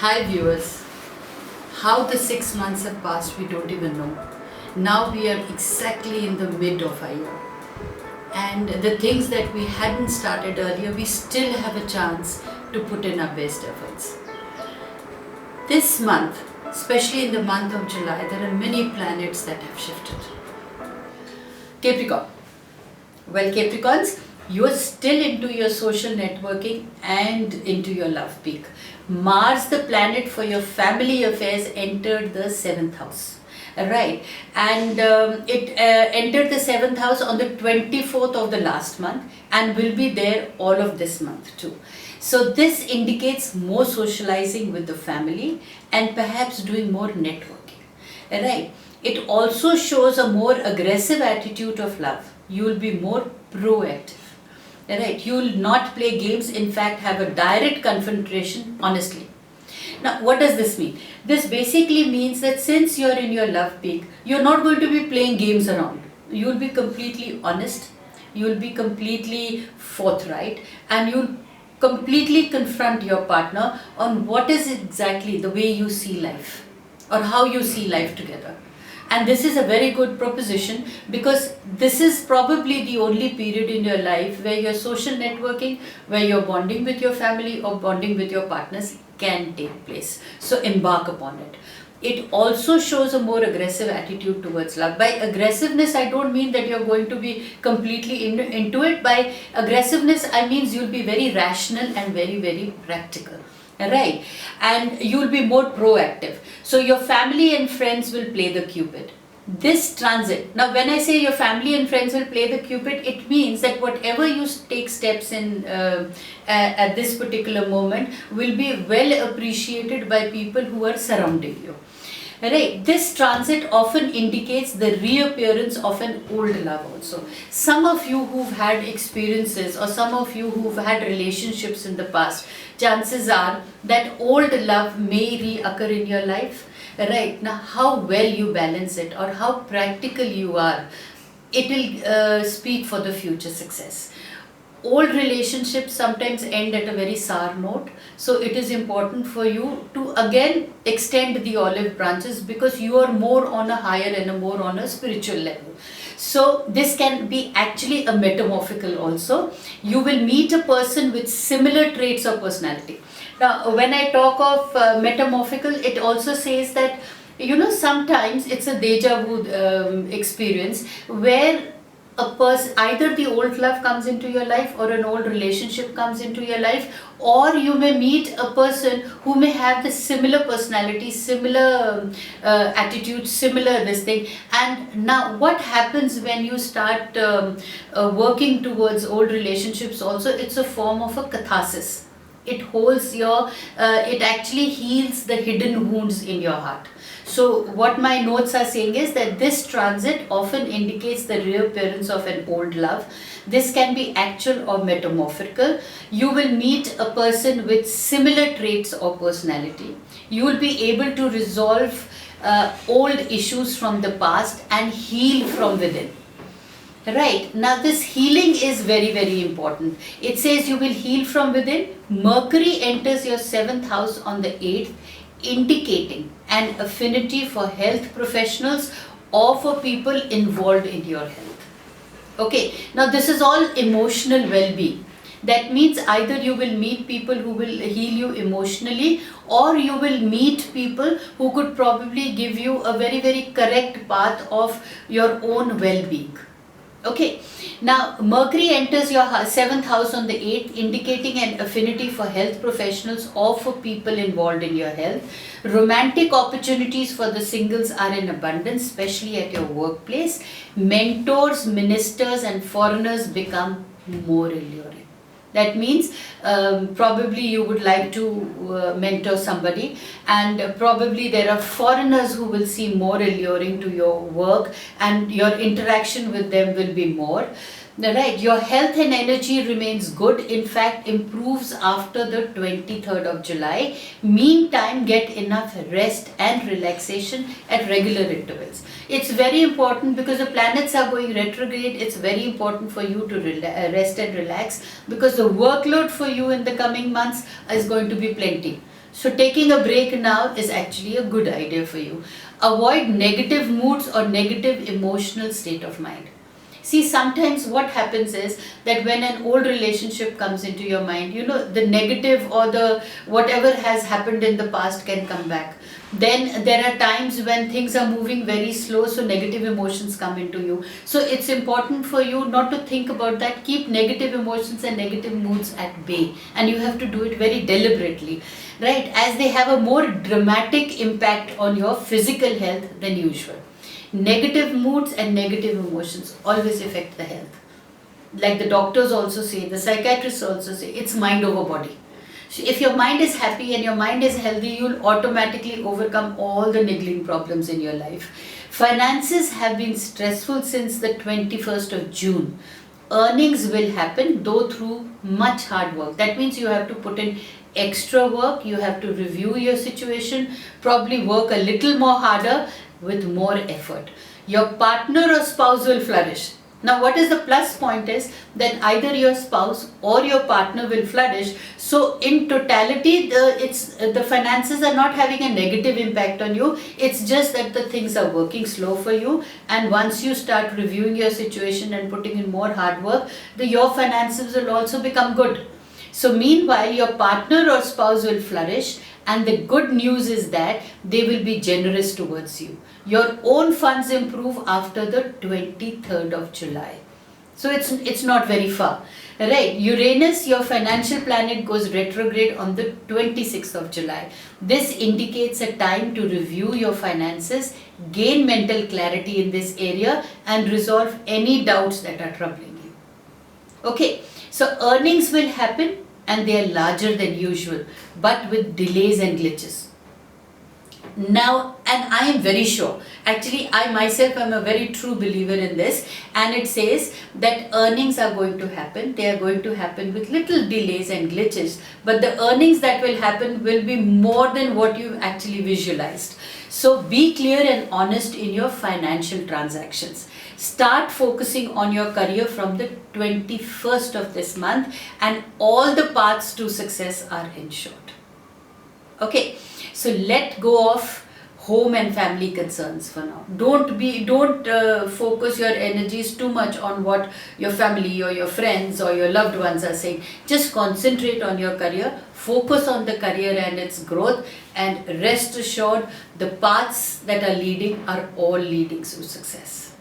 Hi viewers, how the 6 months have passed we don't even know. Now we are exactly in the mid of our year, and the things that we hadn't started earlier, we still have a chance to put in our best efforts. This month, especially in the month of July, there are many planets that have shifted. Capricorn. Well, Capricorns, you are still into your social networking and into your love peak. Mars, the planet for your family affairs, entered the 7th house. Right, and it entered the 7th house on the 24th of the last month and will be there all of this month too. So this indicates more socializing with the family and perhaps doing more networking. Right, it also shows a more aggressive attitude of love. You will be more proactive. Right, you will not play games, in fact have a direct confrontation honestly. Now what does this mean? This basically means that since you're in your love peak, you're not going to be playing games around. You will be completely honest, you will be completely forthright, and you'll completely confront your partner on what is exactly the way you see life or how you see life together. And this is a very good proposition because this is probably the only period in your life where your social networking, where you're bonding with your family or bonding with your partners can take place. So embark upon it. It also shows a more aggressive attitude towards love. By aggressiveness, I don't mean that you're going to be completely into it. By aggressiveness, I mean you'll be very rational and very, very practical. Right, and you'll be more proactive. So your family and friends will play the cupid. This transit, now when I say your family and friends will play the cupid, it means that whatever you take steps in at this particular moment will be well appreciated by people who are surrounding you. Right, this transit often indicates the reappearance of an old love also. Some of you who've had experiences or some of you who've had relationships in the past, chances are that old love may reoccur in your life. Right, now how well you balance it or how practical you are, it will speak for the future success. Old relationships sometimes end at a very sour note, so it is important for you to again extend the olive branches because you are more on a higher and a more on a spiritual level. So this can be actually a metamorphical also. You will meet a person with similar traits of personality. Now when I talk of metamorphical, it also says that sometimes it's a deja vu experience where a person, either the old love comes into your life or an old relationship comes into your life, or you may meet a person who may have the similar personality, similar attitude, similar this thing. And now what happens when you start working towards old relationships also, it's a form of a catharsis. It holds your, it actually heals the hidden wounds in your heart. So what my notes are saying is that this transit often indicates the reappearance of an old love. This can be actual or metamorphical. You will meet a person with similar traits or personality. You will be able to resolve old issues from the past and heal from within. Right, now this healing is very, very important. It says you will heal from within. Mercury enters your 7th house on the 8th, indicating an affinity for health professionals or for people involved in your health. Okay, now this is all emotional well-being. That means either you will meet people who will heal you emotionally, or you will meet people who could probably give you a very, very correct path of your own well-being. Okay, now Mercury enters your 7th house on the 8th, indicating an affinity for health professionals or for people involved in your health. Romantic opportunities for the singles are in abundance, especially at your workplace. Mentors, ministers and foreigners become more alluring. That means probably you would like to mentor somebody, and probably there are foreigners who will seem more alluring to your work and your interaction with them will be more. Right, your health and energy remains good, in fact improves after the 23rd of July. Meantime, get enough rest and relaxation at regular intervals. It's very important because the planets are going retrograde. It's very important for you to rest and relax because the workload for you in the coming months is going to be plenty. So taking a break now is actually a good idea for you. Avoid negative moods or negative emotional state of mind. See, sometimes what happens is that when an old relationship comes into your mind, the negative or the whatever has happened in the past can come back. Then there are times when things are moving very slow, so negative emotions come into you. So it's important for you not to think about that. Keep negative emotions and negative moods at bay, and you have to do it very deliberately, right? As they have a more dramatic impact on your physical health than usual. Negative moods and negative emotions always affect the health. Like the doctors also say, the psychiatrists also say, it's mind over body. So if your mind is happy and your mind is healthy, you'll automatically overcome all the niggling problems in your life. Finances have been stressful since the 21st of June. Earnings will happen, though through much hard work. That means you have to put in extra work, you have to review your situation, probably work a little more harder with more effort. Your partner or spouse will flourish. Now what is the plus point is that either your spouse or your partner will flourish. So in totality, the finances are not having a negative impact on you. It's just that the things are working slow for you, and once you start reviewing your situation and putting in more hard work, your finances will also become good. So meanwhile, your partner or spouse will flourish, and the good news is that they will be generous towards you. Your own funds improve after the 23rd of July. So it's not very far. Right, Uranus, your financial planet, goes retrograde on the 26th of July. This indicates a time to review your finances, gain mental clarity in this area, and resolve any doubts that are troubling you. Okay, so earnings will happen and they are larger than usual, but with delays and glitches. Now, and I am very sure, actually I myself am a very true believer in this, and it says that earnings are going to happen. They are going to happen with little delays and glitches, but the earnings that will happen will be more than what you've actually visualized. So be clear and honest in your financial transactions. Start focusing on your career from the 21st of this month, and all the paths to success are ensured. Okay, so let go of home and family concerns for now. Don't focus your energies too much on what your family or your friends or your loved ones are saying. Just concentrate on your career, focus on the career and its growth, and rest assured the paths that are leading are all leading to success.